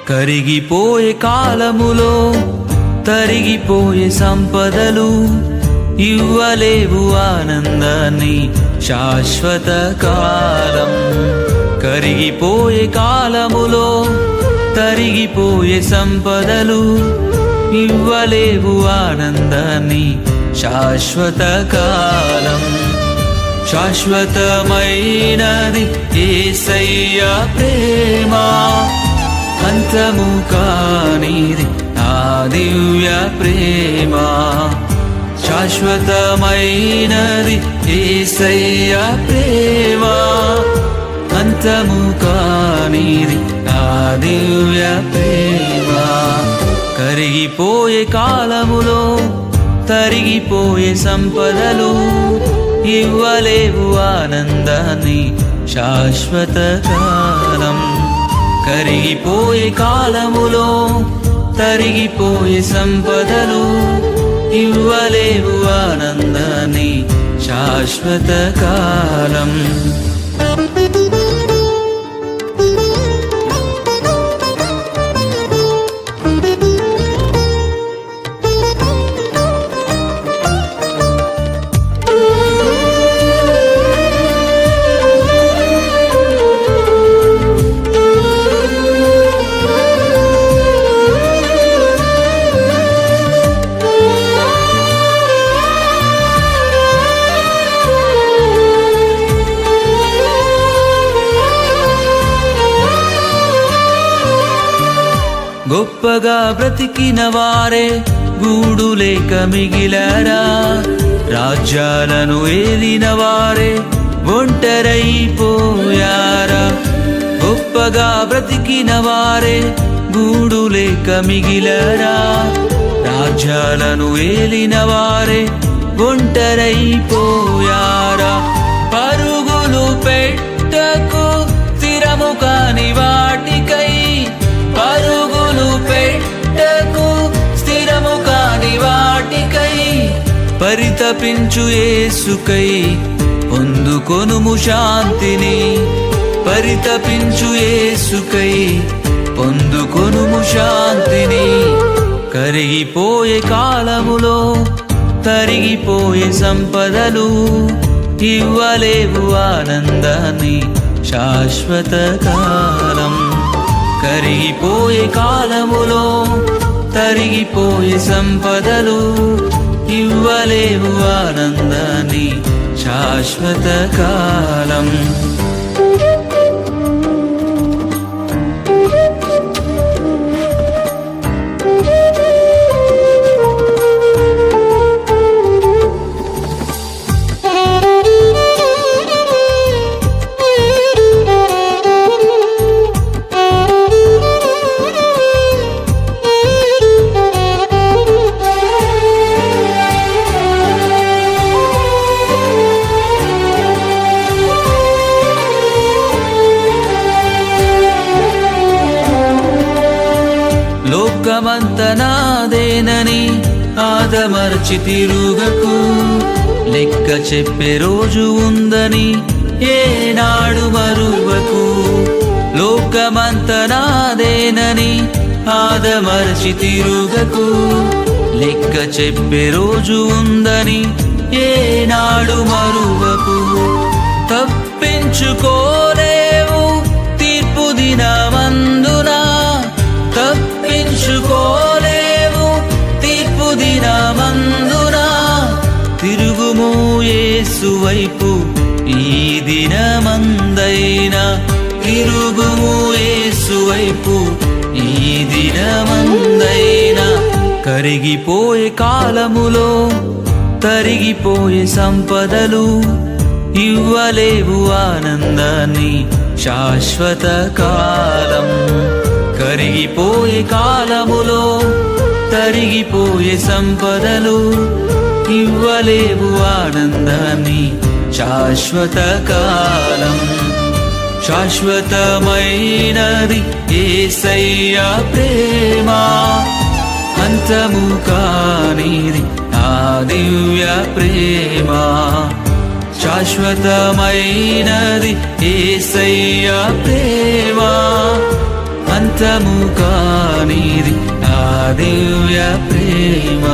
కరిగిపోయే కాలములో తరిగిపోయే సంపదలు ఇవ్వలేవు ఆనందాన్ని శాశ్వత కాలం. కరిగిపోయే కాలములో తరిగిపోయే సంపదలు ఇవ్వలేవు ఆనందాన్ని శాశ్వత కాలం. శాశ్వతమైనది యేసయ్య ప్రేమ, అంతము కానిది ఆ దివ్య ప్రేమ. శాశ్వతమైనది యేసయ్య ప్రేమ, అంతము కానిది ఆ దివ్య ప్రేమ. కరిగిపోయే కాలములో తరిగిపోయే సంపదలు ఇవ్వలేవు ఆనందాన్ని శాశ్వత కాలం. కరిగిపోయే కాలములో తరిగిపోయే సంపదలు ఇవ్వలేవు ఆనందాన్ని శాశ్వత కాలం. గొప్పగా బ్రతికిన వారే గూడు లేక మిగిలారా, రాజ్యాలను ఏలిన వారే ఒంటరైపోయారా. గొప్పగా బ్రతికిన వారే గూడు లేక మిగిలారా, రాజ్యాలను ఏలిన వారే ఒంటరైపోయారా. పరుగులు పెట్టకు స్థిరము కాని వాటికై, పరుగులు పెట్టకు స్థిరము కాని వాటికై, పరితపించు యేసుకై పొందుకొనుము శాంతిని. పరితపించు యేసుకై పొందుకొనుము శాంతిని. కరిగిపోయే కాలములో తరిగిపోయే సంపదలు ఇవ్వలేవు ఆనందాన్ని శాశ్వత కాలం. కరిగిపోయే కాలములో తరిగిపోయే సంపదలు ఇవ్వలేవు ఆనందాన్ని శాశ్వత కాలం. లోకమంత నాదేనని ఆదమర్చి తిరుగకు, లెక్క చెప్పే రోజు ఉందని ఏనాడు మరువకు. లోకమంత నాదేనని ఆదమర్చి తిరుగకు, లెక్క చెప్పే రోజు ఉందని ఏనాడు మరువకు. తప్పించుకోలేవు తీర్పు దినమందున, తప్పించుకోలేవు తీర్పు దినమందున. తిరుగుము యేసు వైపు ఈ దినమందైనా, తిరుగుము యేసు వైపు ఈ దినమందైనా. కరిగిపోయే కాలములో తరిగిపోయే సంపదలు ఇవ్వలేవు ఆనందాన్ని శాశ్వత కాలం. కరిగిపోయే కాలములో తరిగిపోయే సంపదలు ఇవ్వలేవు ఆనందాన్ని శాశ్వత కాలం. శాశ్వతమైనది యేసయ్య ప్రేమ, అంతము కానిది ఆ దివ్య ప్రేమ. శాశ్వతమైనది యేసయ్య ప్రేమ, అంతము కానిది ఆ దివ్య ప్రేమ